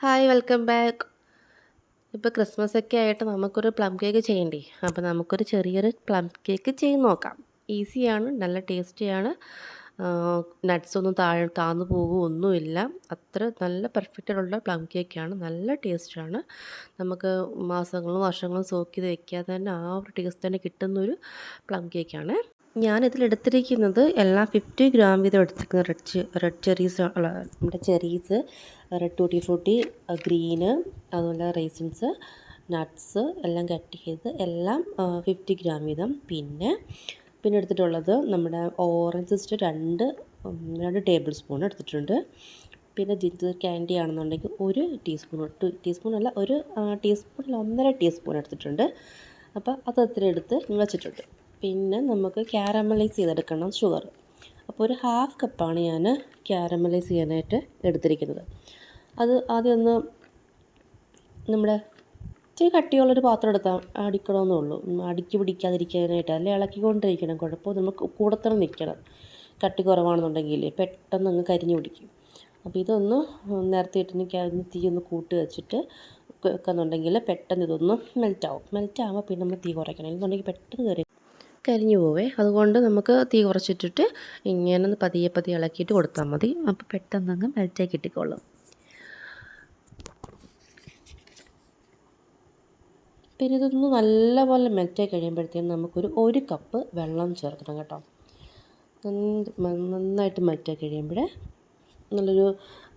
Hi welcome back. ഇപ്പോൾ Christmas ഒക്കെ ആയിട്ട് നമുക്കൊരു പ്ലം കേക്ക് ചെയ്യണ്ടേ? അപ്പോൾ നമുക്കൊരു ചെറിയൊരു പ്ലം കേക്ക് ചെയ്ത് നോക്കാം. ഈസിയാണ്, നല്ല ടേസ്റ്റിയാണ്. നട്ട്സ് ഒന്നും താഴ്ന്നു പോകുകയൊന്നുമില്ല. അത്ര നല്ല പെർഫെക്റ്റായിട്ടുള്ള പ്ലം കേക്കാണ്. നല്ല ടേസ്റ്റാണ്. നമുക്ക് മാസങ്ങളും വർഷങ്ങളും സോക്ക് ചെയ്ത് വെക്കാതെ തന്നെ ആ ഒരു ടേസ്റ്റ് തന്നെ കിട്ടുന്നൊരു പ്ലം കേക്കാണ്. ഞാനിതിലെടുത്തിരിക്കുന്നത് എല്ലാം 50 ഗ്രാം വീതം എടുത്തിരിക്കുന്നത്. റെഡ് ചെറീസ് അല്ല, നമ്മുടെ cherries, red tutti Frooti, green, അതുപോലെ റൈസിൻസ്, നട്ട്സ് എല്ലാം കട്ട് ചെയ്ത് എല്ലാം 50 ഗ്രാം വീതം. പിന്നെ എടുത്തിട്ടുള്ളത് നമ്മുടെ ഓറഞ്ച് ജസ്റ്റ് രണ്ട് ടേബിൾ സ്പൂൺ എടുത്തിട്ടുണ്ട്. പിന്നെ ജിഞ്ചർ ക്യാൻഡി ആണെന്നുണ്ടെങ്കിൽ 1 ടീസ്പൂൺ അല്ല, 1.5 ടീസ്പൂൺ എടുത്തിട്ടുണ്ട്. അപ്പോൾ അതത്ര എടുത്ത് വച്ചിട്ടുണ്ട്. പിന്നെ നമുക്ക് ക്യാരമലൈസ് ചെയ്തെടുക്കണം ഷുഗർ. അപ്പോൾ ഒരു ഹാഫ് കപ്പാണ് ഞാൻ ക്യാരമലൈസ് ചെയ്യാനായിട്ട് എടുത്തിരിക്കുന്നത്. അത് ആദ്യം ഒന്ന് നമ്മുടെ ഇച്ചിരി കട്ടിയുള്ളൊരു പാത്രം എടുത്താൽ അടിക്കണമെന്നേ ഉള്ളൂ. അടുക്കി പിടിക്കാതിരിക്കാനായിട്ട്, അല്ലെങ്കിൽ ഇളക്കിക്കൊണ്ടിരിക്കണം. കുഴപ്പം നമുക്ക് കൂടെ തന്നെ നിൽക്കണം. കട്ടി കുറവാണെന്നുണ്ടെങ്കിൽ പെട്ടെന്ന് അങ്ങ് കരിഞ്ഞു പിടിക്കും. അപ്പോൾ ഇതൊന്ന് നേരത്തെ ഇട്ടിന് തീ ഒന്ന് കൂട്ടി വെച്ചിട്ട് വെക്കുന്നുണ്ടെങ്കിൽ പെട്ടെന്ന് ഇതൊന്ന് മെൽറ്റാകുമ്പോൾ പിന്നെ നമ്മൾ തീ കുറയ്ക്കണം. എന്നുണ്ടെങ്കിൽ പെട്ടെന്ന് കരിഞ്ഞു പോവേ. അതുകൊണ്ട് നമുക്ക് തീ കുറച്ചിട്ടിട്ട് ഇങ്ങനെ ഒന്ന് പതിയെ ഇളക്കിയിട്ട് കൊടുത്താൽ മതി. അപ്പോൾ പെട്ടെന്നങ്ങ് മെൽറ്റായി കിട്ടിക്കോളും. പിന്നെ ഇതൊന്ന് നല്ലപോലെ മെൽറ്റായി കഴിയുമ്പോഴത്തേക്കും നമുക്കൊരു 1 കപ്പ് വെള്ളം ചേർക്കണം കേട്ടോ. നന്നായിട്ട് മെൽറ്റായി കഴിയുമ്പോൾ നല്ലൊരു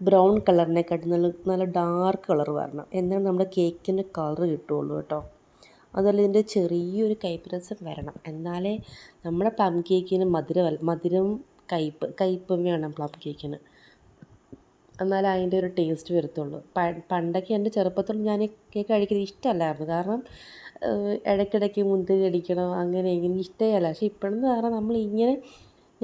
ബ്രൗൺ കളറിനെക്കാട്ടി നല്ല ഡാർക്ക് കളർ വരണം. എന്നാലും നമ്മുടെ കേക്കിൻ്റെ കളർ കിട്ടുകയുള്ളൂ കേട്ടോ. അതുപോലെ ഇതിൻ്റെ ചെറിയൊരു കയ്പ്പ് രസം വരണം. എന്നാലേ നമ്മുടെ പ്ലം കേക്കിന് മധുരം കയ്പ്പും വേണം പ്ലം കേക്കിന്. എന്നാലേ അതിൻ്റെ ഒരു ടേസ്റ്റ് വരത്തുള്ളൂ. പണ്ടൊക്കെ എൻ്റെ ചെറുപ്പത്തിൽ ഞാൻ കേക്ക് കഴിക്കുന്നത് ഇഷ്ടമല്ലായിരുന്നു. കാരണം ഇടയ്ക്കിടയ്ക്ക് മുന്തിരി അടിക്കണം, അങ്ങനെ ഇങ്ങനെ ഇഷ്ടമല്ല. പക്ഷേ ഇപ്പോഴെന്ന് പറഞ്ഞാൽ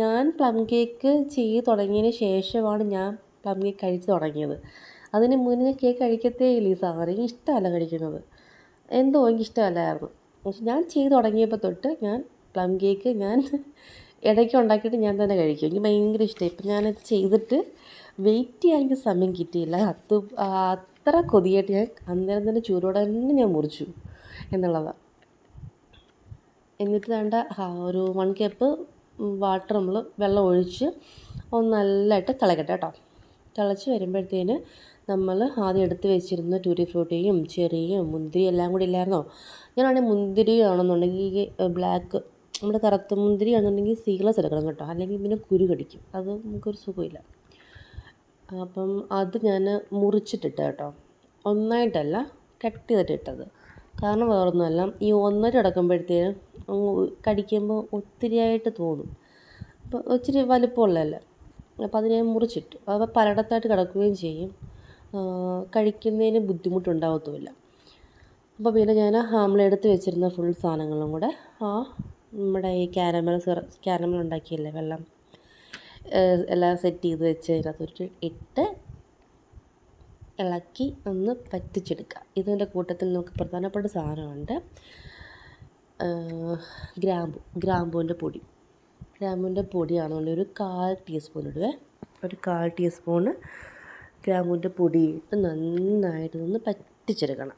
ഞാൻ പ്ലം കേക്ക് ചെയ്ത് തുടങ്ങിയതിന് ശേഷമാണ് ഞാൻ പ്ലം കേക്ക് കഴിച്ച് തുടങ്ങിയത്. അതിന് മുന്നേ കേക്ക് കഴിക്കത്തേ ഇല്ല. ഈ സാധനം എനിക്ക് ഇഷ്ടമല്ല കഴിക്കുന്നത്. എന്തോ എനിക്ക് ഇഷ്ടമല്ലായിരുന്നു. പക്ഷെ ഞാൻ ചെയ്ത് തുടങ്ങിയപ്പോൾ തൊട്ട് ഞാൻ പ്ലം കേക്ക് ഇടയ്ക്ക് ഉണ്ടാക്കിയിട്ട് ഞാൻ തന്നെ കഴിക്കും. എനിക്ക് ഭയങ്കര ഇഷ്ടമായി. ഇപ്പം ഞാനത് ചെയ്തിട്ട് വെയിറ്റ് ചെയ്യാൻ എനിക്ക് സമയം കിട്ടിയില്ല. അത്ര കൊതിയായിട്ട് ഞാൻ അന്നേരം തന്നെ ചൂടോടെ തന്നെ ഞാൻ മുറിച്ചു എന്നുള്ളതാണ്. എന്നിട്ട് വേണ്ട ഒരു 1 കപ്പ് വാട്ടർ നമ്മൾ വെള്ളം ഒഴിച്ച് ഒന്ന് നല്ലതായിട്ട് തിളക്കട്ടെ കേട്ടോ. തിളച്ച് വരുമ്പോഴത്തേന് നമ്മൾ ആദ്യം എടുത്ത് വെച്ചിരുന്ന ടൂറ്റി ഫ്രൂട്ടിയും ചെറിയും മുന്തിരി എല്ലാം കൂടി ഇല്ലായിരുന്നോ? ഞാനാണെങ്കിൽ മുന്തിരി ആണെന്നുണ്ടെങ്കിൽ ബ്ലാക്ക്, നമ്മുടെ കറുത്ത മുന്തിരി ആണെന്നുണ്ടെങ്കിൽ സീഡ്ലെസ് എടുക്കണം കേട്ടോ. അല്ലെങ്കിൽ പിന്നെ കുരു കടിക്കും. അത് നമുക്കൊരു സുഖമില്ല. അപ്പം അത് ഞാൻ മുറിച്ചിട്ടിട്ട് കേട്ടോ. ഒന്നായിട്ടല്ല, കട്ട് ചെയ്തിട്ട് ഇട്ടത്. കാരണം വേറൊന്നുമല്ല, ഈ ഒന്നര അടക്കുമ്പോഴത്തേനും കടിക്കുമ്പോൾ ഒത്തിരിയായിട്ട് തോന്നും. അപ്പോൾ ഇച്ചിരി വലിപ്പമുള്ളതല്ലേ. അപ്പോൾ അത് ഞാൻ മുറിച്ചിട്ടു. അപ്പോൾ പലയിടത്തായിട്ട് കിടക്കുകയും ചെയ്യും. കഴിക്കുന്നതിന് ബുദ്ധിമുട്ടുണ്ടാകത്തുമില്ല. അപ്പോൾ പിന്നെ ഞാൻ നമ്മളെടുത്ത് വെച്ചിരുന്ന ഫുൾ സാധനങ്ങളും കൂടെ നമ്മുടെ ഈ ക്യാരമൽ ഉണ്ടാക്കിയില്ലേ വെള്ളം, എല്ലാം സെറ്റ് ചെയ്ത് വെച്ച് അതിനകത്തോട്ട് ഇട്ട് ഇളക്കി ഒന്ന് പറ്റിച്ചെടുക്കുക. ഇതിൻ്റെ കൂട്ടത്തിൽ നമുക്ക് പ്രധാനപ്പെട്ട സാധനമുണ്ട്, ഗ്രാമ്പൂവിൻ്റെ പൊടിയാണെന്നുണ്ടെങ്കിൽ ഒരു 1/4 ടീസ്പൂൺ ഇടുവേ. ഒരു 1/4 ടീസ്പൂണ് ഗ്രാമ്പൂവിൻ്റെ പൊടി ഇട്ട് നന്നായിട്ട് ഒന്ന് പറ്റിച്ചെടുക്കണം.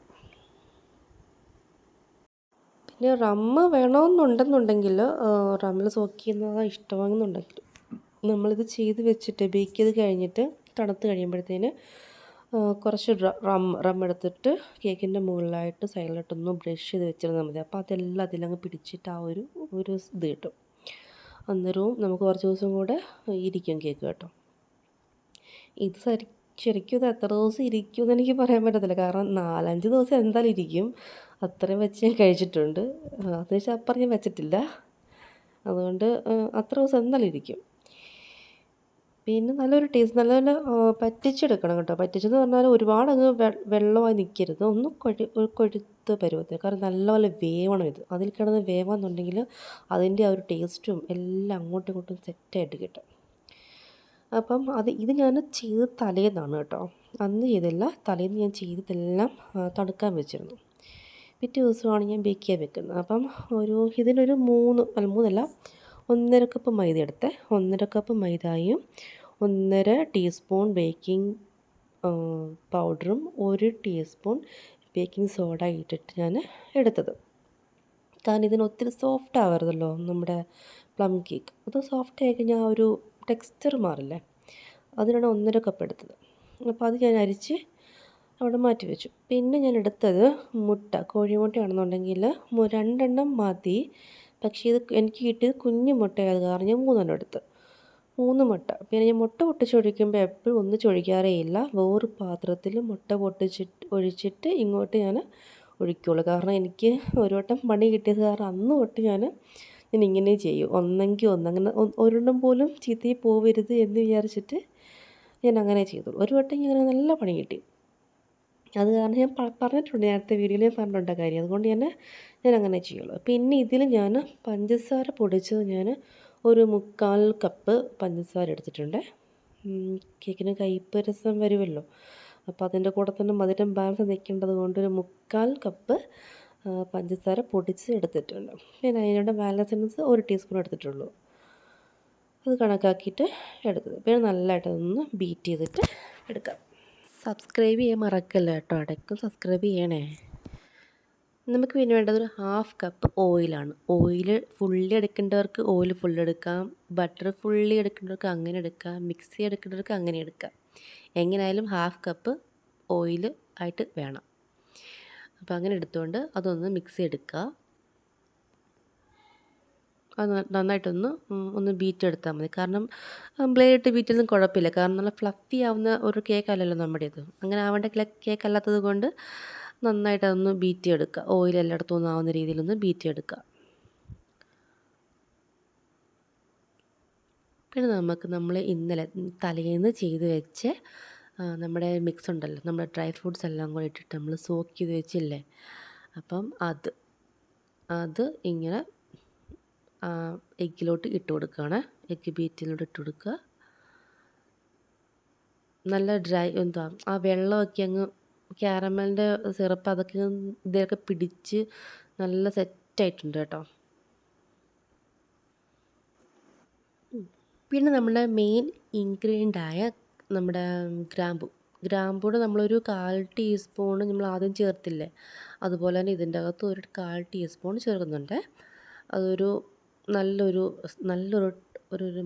പിന്നെ റമ്മ് വേണമെന്നുണ്ടെന്നുണ്ടെങ്കിൽ റമ്മിൽ സോക്ക് ചെയ്യുന്നതാണ് ഇഷ്ടമാണെന്നുണ്ടെങ്കിൽ നമ്മളിത് ചെയ്ത് വെച്ചിട്ട് ബേക്ക് ചെയ്ത് കഴിഞ്ഞിട്ട് തണുത്ത് കഴിയുമ്പോഴത്തേന് കുറച്ച് റം എടുത്തിട്ട് കേക്കിൻ്റെ മുകളിലായിട്ട് സൈഡിലോട്ടൊന്ന് ബ്രഷ് ചെയ്ത് വെച്ചിരുന്നാൽ മതി. അപ്പോൾ അതെല്ലാം അതിലങ്ങ് പിടിച്ചിട്ട് ആ ഒരു ഇത് കിട്ടും. അന്നേരവും നമുക്ക് കുറച്ച് ദിവസം കൂടെ ഇരിക്കും കേക്ക് കേട്ടോ. ഇത് ശരിക്കും ഇത് എത്ര ദിവസം ഇരിക്കുമെന്ന് എനിക്ക് പറയാൻ പറ്റത്തില്ല. കാരണം 4-5 ദിവസം എന്തായാലും ഇരിക്കും. അത്രയും വെച്ച് ഞാൻ കഴിച്ചിട്ടുണ്ട്. അതിന് അപ്പുറം ഞാൻ വെച്ചിട്ടില്ല. അതുകൊണ്ട് അത്ര ദിവസം എന്തായാലും ഇരിക്കും. പിന്നെ നല്ലൊരു ടേസ്റ്റ്, നല്ലപോലെ പറ്റിച്ചെടുക്കണം കേട്ടോ. പറ്റിച്ചെന്ന് പറഞ്ഞാൽ ഒരുപാട് അങ്ങ് വെള്ളമായി നിൽക്കരുത്. ഒന്ന് കൊഴുത്ത് പരുവത്തിൽ. കാരണം നല്ലപോലെ വേവണം ഇത്. അതിൽ കിടന്ന് വേവാന്നുണ്ടെങ്കിൽ അതിൻ്റെ ആ ഒരു ടേസ്റ്റും എല്ലാം അങ്ങോട്ടും ഇങ്ങോട്ടും സെറ്റായിട്ട് കിട്ടും. അപ്പം ഇത് ഞാൻ ചെയ്ത് തലേന്നാണ് കേട്ടോ. അന്ന് ചെയ്തില്ല, തലേന്ന് ഞാൻ ചെയ്തതെല്ലാം തണുക്കാൻ വെച്ചിരുന്നു. പിറ്റേ ദിവസമാണ് ഞാൻ ബേക്ക് ചെയ്യാൻ വെക്കുന്നത്. അപ്പം ഇതിനൊരു 1.5 കപ്പ് മൈദ എടുത്ത് 1.5 കപ്പ് മൈദയും 1.5 ടീസ്പൂൺ ബേക്കിംഗ് പൗഡറും 1 ടീസ്പൂൺ ബേക്കിംഗ് സോഡ ഇട്ടിട്ട് ഞാൻ എടുത്തത്. കാരണം ഇതിന് ഒത്തിരി സോഫ്റ്റ് ആവരുതല്ലോ നമ്മുടെ പ്ലം കേക്ക്. അത് സോഫ്റ്റ് ആയി കഴിഞ്ഞാൽ ആ ഒരു ടെക്സ്ചർ മാറില്ലേ, അതിനാണ് 1.5 കപ്പ് എടുത്തത്. അപ്പോൾ അത് ഞാൻ അരിച്ച് അവിടെ മാറ്റി വെച്ചു. പിന്നെ ഞാൻ എടുത്തത് മുട്ട, കോഴിമുട്ടയാണെന്നുണ്ടെങ്കിൽ 2 മതി. പക്ഷേ ഇത് എനിക്ക് കിട്ടിയത് കുഞ്ഞു മുട്ടയായത് കാരണം ഞാൻ 3 എടുത്ത്. 3 മുട്ട. പിന്നെ ഞാൻ മുട്ട പൊട്ടിച്ചൊഴിക്കുമ്പോൾ എപ്പോഴും ഒന്നിച്ചൊഴിക്കാറേ ഇല്ല. വേറൊരു പാത്രത്തിൽ മുട്ട ഒഴിച്ചിട്ട് ഇങ്ങോട്ട് ഞാൻ ഒഴിക്കുകയുള്ളൂ. കാരണം എനിക്ക് ഒരു വട്ടം പണി കിട്ടിയത് കാരണം അന്ന് തൊട്ട് ഞാൻ ഇങ്ങനെ ചെയ്യും. ഒന്നെങ്കിൽ ഒന്ന്, അങ്ങനെ ഒരെണ്ണം പോലും ചീത്തയിൽ പോവരുത് എന്ന് വിചാരിച്ചിട്ട് ഞാൻ അങ്ങനെ ചെയ്തു. ഒരു വട്ടം ഇങ്ങനെ നല്ല പണി കിട്ടി. അത് കാരണം ഞാൻ പറഞ്ഞിട്ടുണ്ട്, നേരത്തെ വീഡിയോയിൽ ഞാൻ പറഞ്ഞിട്ടുണ്ട് കാര്യം. അതുകൊണ്ട് ഞാൻ അങ്ങനെ ചെയ്യുള്ളൂ. പിന്നെ ഇതിൽ ഞാൻ പഞ്ചസാര പൊടിച്ചത് ഞാൻ ഒരു 3/4 കപ്പ് പഞ്ചസാര എടുത്തിട്ടുണ്ട്. കേക്കിന് കയ്പ്പ് രസം വരുമല്ലോ, അപ്പോൾ അതിൻ്റെ കൂടെ തന്നെ മധുരം ബാലൻസ് നിൽക്കേണ്ടത് കൊണ്ട് ഒരു 3/4 കപ്പ് പഞ്ചസാര പൊടിച്ച് എടുത്തിട്ടുണ്ട്. പിന്നെ അതിനുള്ള ബാലൻസ് എസൻസ് 1 ടീസ്പൂൺ എടുത്തിട്ടുള്ളൂ. അത് കണക്കാക്കിയിട്ട് എടുത്തത്. പിന്നെ നല്ലതായിട്ടൊന്ന് ബീറ്റ് ചെയ്തിട്ട് എടുക്കാം. സബ്സ്ക്രൈബ് ചെയ്യാൻ മറക്കല്ല കേട്ടോ, ഇടയ്ക്കും സബ്സ്ക്രൈബ് ചെയ്യണേ. നമുക്ക് പിന്നെ വേണ്ടത് ഒരു 1/2 കപ്പ് ഓയിലാണ്. ഓയിൽ ഫുള്ളി എടുക്കേണ്ടവർക്ക് ഓയിൽ ഫുള്ള് എടുക്കാം, ബട്ടർ ഫുള്ളി എടുക്കേണ്ടവർക്ക് അങ്ങനെ എടുക്കാം, മിക്സി എടുക്കേണ്ടവർക്ക് അങ്ങനെ എടുക്കാം. എങ്ങനെയായാലും 1/2 കപ്പ് ഓയിൽ ആയിട്ട് വേണം. അപ്പോൾ അങ്ങനെ എടുത്തുകൊണ്ട് അതൊന്ന് മിക്സി എടുക്കുക. അത് നന്നായിട്ടൊന്ന് ബീറ്റ് എടുത്താൽ മതി. കാരണം ബ്ലേഡിട്ട് ബീറ്റ് ഒന്നും കുഴപ്പമില്ല. കാരണം നല്ല ഫ്ലഫി ആവുന്ന ഒരു കേക്ക് അല്ലല്ലോ നമ്മുടേത്. അങ്ങനെ ആവേണ്ട കേക്ക് അല്ലാത്തത് കൊണ്ട് നന്നായിട്ട് അതൊന്ന് ബീറ്റ് എടുക്കുക. ഓയിൽ എല്ലായിടത്തും ഒന്നും ആവുന്ന രീതിയിലൊന്ന് ബീറ്റ് എടുക്കുക. പിന്നെ നമ്മൾ ഇന്നലെ തലേന്ന് ചെയ്ത് വെച്ച് നമ്മുടെ മിക്സ് ഉണ്ടല്ലോ, നമ്മുടെ ഡ്രൈ ഫ്രൂട്ട്സ് എല്ലാം കൂടി ഇട്ടിട്ട് നമ്മൾ സോക്ക് ചെയ്ത് വെച്ചില്ലേ, അപ്പം അത് ഇങ്ങനെ എഗ്ഗിലോട്ട് ഇട്ട് കൊടുക്കുകയാണ്. എഗ്ഗ് ബീറ്റിലോട്ട് ഇട്ട് കൊടുക്കുക. നല്ല ആ വെള്ളമൊക്കെ അങ്ങ് ക്യാരമലിൻ്റെ സിറപ്പ് അതൊക്കെ ഇതിലൊക്കെ പിടിച്ച് നല്ല സെറ്റായിട്ടുണ്ട് കേട്ടോ. പിന്നെ നമ്മുടെ മെയിൻ ഇൻഗ്രീഡിയൻ്റായ നമ്മുടെ ഗ്രാമ്പൂടെ നമ്മളൊരു 1/4 ടീസ്പൂൺ നമ്മൾ ആദ്യം ചേർത്തില്ലേ, അതുപോലെ തന്നെ ഇതിൻ്റെ അകത്ത് ഒരു 1/4 ടീസ്പൂൺ ചേർക്കുന്നുണ്ട്. അതൊരു നല്ലൊരു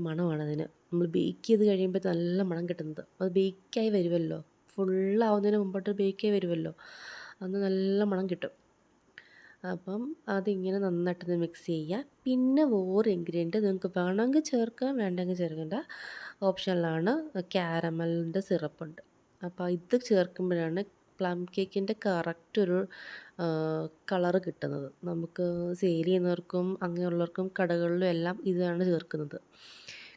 മണമാണ് അതിന്. നമ്മൾ ബേക്ക് ചെയ്ത് കഴിയുമ്പോൾ നല്ല മണം കിട്ടുന്നത്. അത് ബേക്കായി വരുമല്ലോ, ഫുള്ളാവുന്നതിന് മുമ്പായിട്ട് ബേക്കായി വരുമല്ലോ, അന്ന് നല്ല മണം കിട്ടും. അപ്പം അതിങ്ങനെ നന്നായിട്ടൊന്ന് മിക്സ് ചെയ്യുക. പിന്നെ വേറെ ഇൻഗ്രീഡിയൻറ്റ് നിങ്ങൾക്ക് വേണമെങ്കിൽ ചേർക്കാം, വേണ്ടെങ്കിൽ ചേർക്കണ്ട, ഓപ്ഷനിലാണ്. ക്യാരമലിൻ്റെ സിറപ്പുണ്ട്. അപ്പോൾ ഇത് ചേർക്കുമ്പോഴാണ് പ്ലം കേക്കിൻ്റെ കറക്റ്റ് ഒരു കളറ് കിട്ടുന്നത്. നമുക്ക് സെയിൽ ചെയ്യുന്നവർക്കും അങ്ങനെയുള്ളവർക്കും കടകളിലും എല്ലാം ഇതാണ് ചേർക്കുന്നത്.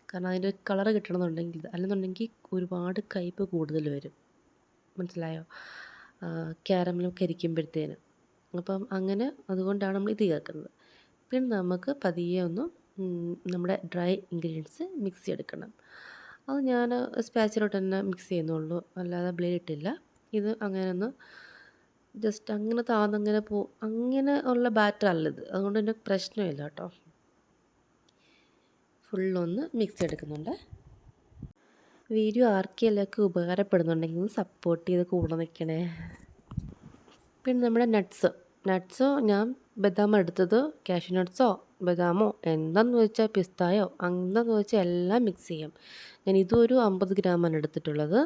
കാരണം അതിൻ്റെ കളറ് കിട്ടണമെന്നുണ്ടെങ്കിൽ അല്ലെന്നുണ്ടെങ്കിൽ ഒരുപാട് കയ്പ്പ് കൂടുതൽ വരും. മനസ്സിലായോ? ക്യാരമലും കരിക്കുമ്പോഴത്തേന്. അപ്പം അങ്ങനെ അതുകൊണ്ടാണ് നമ്മൾ ഇത് ചേർക്കുന്നത്. പിന്നെ നമുക്ക് പതിയെ ഒന്ന് നമ്മുടെ ഡ്രൈ ഇൻഗ്രീഡിയൻസ് മിക്സ് ചെയ്തെടുക്കണം. അത് ഞാൻ സ്പാച്ചിലോട്ട് തന്നെ മിക്സ് ചെയ്യുന്നുള്ളൂ, അല്ലാതെ ബ്ലേഡ് ഇട്ടില്ല. ഇത് അങ്ങനെ ഒന്ന് ജസ്റ്റ് അങ്ങനെ താന്നങ്ങനെ അങ്ങനെ ഉള്ള ബാറ്റർ അല്ലത്, അതുകൊണ്ട് തന്നെ പ്രശ്നമില്ല കേട്ടോ. ഫുള്ളൊന്ന് മിക്സ് എടുക്കുന്നുണ്ട്. വീഡിയോ ആർക്കെങ്കിലുമൊക്കെ ഉപകാരപ്പെടുന്നുണ്ടെങ്കിൽ സപ്പോർട്ട് ചെയ്ത് കൂടെ നിൽക്കണേ. പിന്നെ നമ്മുടെ നട്ട്സ് ഞാൻ ബദാം എടുത്തത്, കാഷ്യൂ നട്ട്സോ ബദാമോ എന്താണെന്ന് വെച്ചാൽ പിസ്തായോ എന്താണെന്ന് വെച്ചാൽ എല്ലാം മിക്സ് ചെയ്യാം. ഞാൻ ഇതൊരു 50 ഗ്രാമാണ് എടുത്തിട്ടുള്ളത്.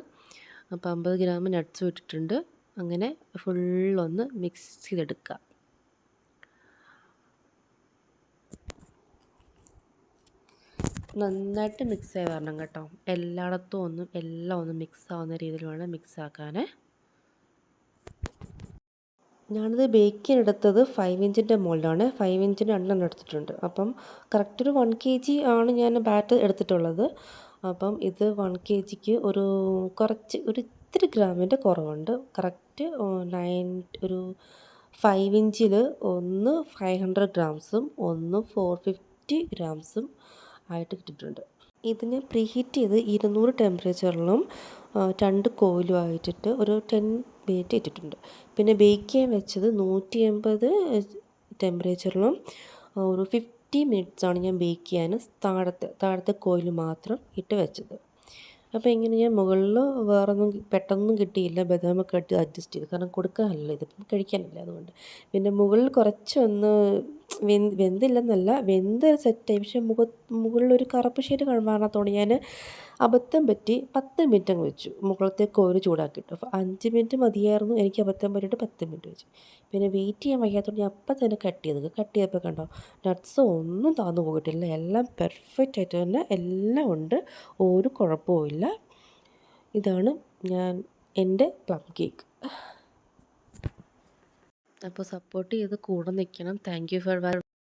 അപ്പോൾ 50 ഗ്രാം നട്ട്സും ഇട്ടിട്ടുണ്ട്. അങ്ങനെ ഫുള്ളൊന്ന് മിക്സ് ചെയ്തെടുക്കുക. നന്നായിട്ട് മിക്സായി വരണം കേട്ടോ. എല്ലായിടത്തും എല്ലാം ഒന്ന് മിക്സ് ആവുന്ന രീതിയിൽ വേണം മിക്സ് ആക്കാൻ. ഞാനിത് ബേക്ക് ചെയ്യാൻ എടുത്തത് 5 ഇഞ്ചിൻ്റെ മോൾഡാണ്. 5 ഇഞ്ചിൻ്റെ 2 എടുത്തിട്ടുണ്ട്. അപ്പം കറക്റ്റ് ഒരു 1 kg ആണ് ഞാൻ ബാറ്റർ എടുത്തിട്ടുള്ളത്. അപ്പം ഇത് 1 kgക്ക് ഒരു ഇത്തിരി ഗ്രാമിൻ്റെ കുറവുണ്ട്. കറക്റ്റ് ഒരു 5 ഇഞ്ചിൽ ഒന്ന് 500 ഗ്രാംസും ഒന്ന് 450 ഗ്രാംസും ആയിട്ട് കിട്ടിയിട്ടുണ്ട്. ഇതിനെ പ്രീഹീറ്റ് ചെയ്ത് 200 ടെമ്പറേച്ചറിലും 2 കോയിലും ആയിട്ടിട്ട് ഒരു 10 മിനിറ്റ് ഇട്ടിട്ടുണ്ട്. പിന്നെ ബേക്ക് ചെയ്യാൻ വെച്ചത് 180 ടെമ്പറേച്ചറിലും ഒരു 50 മിനിറ്റ്സാണ് ഞാൻ ബേക്ക് ചെയ്യാൻ താഴത്തെ കോയിൽ മാത്രം ഇട്ട് വെച്ചത്. അപ്പോൾ ഇങ്ങനെ ഞാൻ മുകളിൽ വേറൊന്നും പെട്ടെന്നൊന്നും കിട്ടിയില്ല, ബദാമൊക്കെ ഇട്ട് അഡ്ജസ്റ്റ് ചെയ്തു, കാരണം കൊടുക്കാനല്ല ഇതിപ്പം കഴിക്കാനല്ല അതുകൊണ്ട്. പിന്നെ മുകളിൽ കുറച്ചൊന്ന് വെന്തില്ലെന്നല്ല, വെന്ത് സെറ്റായി, പക്ഷേ മുകളിലൊരു കറുപ്പ് ഷെയ്ഡ് കാണാത്തോണ്ട് ഞാൻ അബദ്ധം പറ്റി 10 മിനിറ്റ് അങ്ങ് വെച്ചു, മുകളിലത്തെ കോര് ചൂടാക്കിയിട്ടു. അപ്പോൾ 5 മിനിറ്റ് മതിയായിരുന്നു, എനിക്ക് അബദ്ധം പറ്റിയിട്ട് 10 മിനിറ്റ് വെച്ചു. പിന്നെ വെയിറ്റ് ചെയ്യാൻ വയ്യാത്തതുകൊണ്ട് ഞാൻ അപ്പം തന്നെ കട്ട് ചെയ്തപ്പോൾ കണ്ടോ, നട്ട്സ് ഒന്നും താന്നു പോയിട്ടില്ല, എല്ലാം പെർഫെക്റ്റ് ആയിട്ട് തന്നെ എല്ലാം ഉണ്ട്, ഒരു കുഴപ്പവുമില്ല. ഇതാണ് എൻ്റെ പ്ലം കേക്ക്. അപ്പോൾ സപ്പോർട്ട് ചെയ്ത് കൂടെ നിൽക്കണം. Thank you for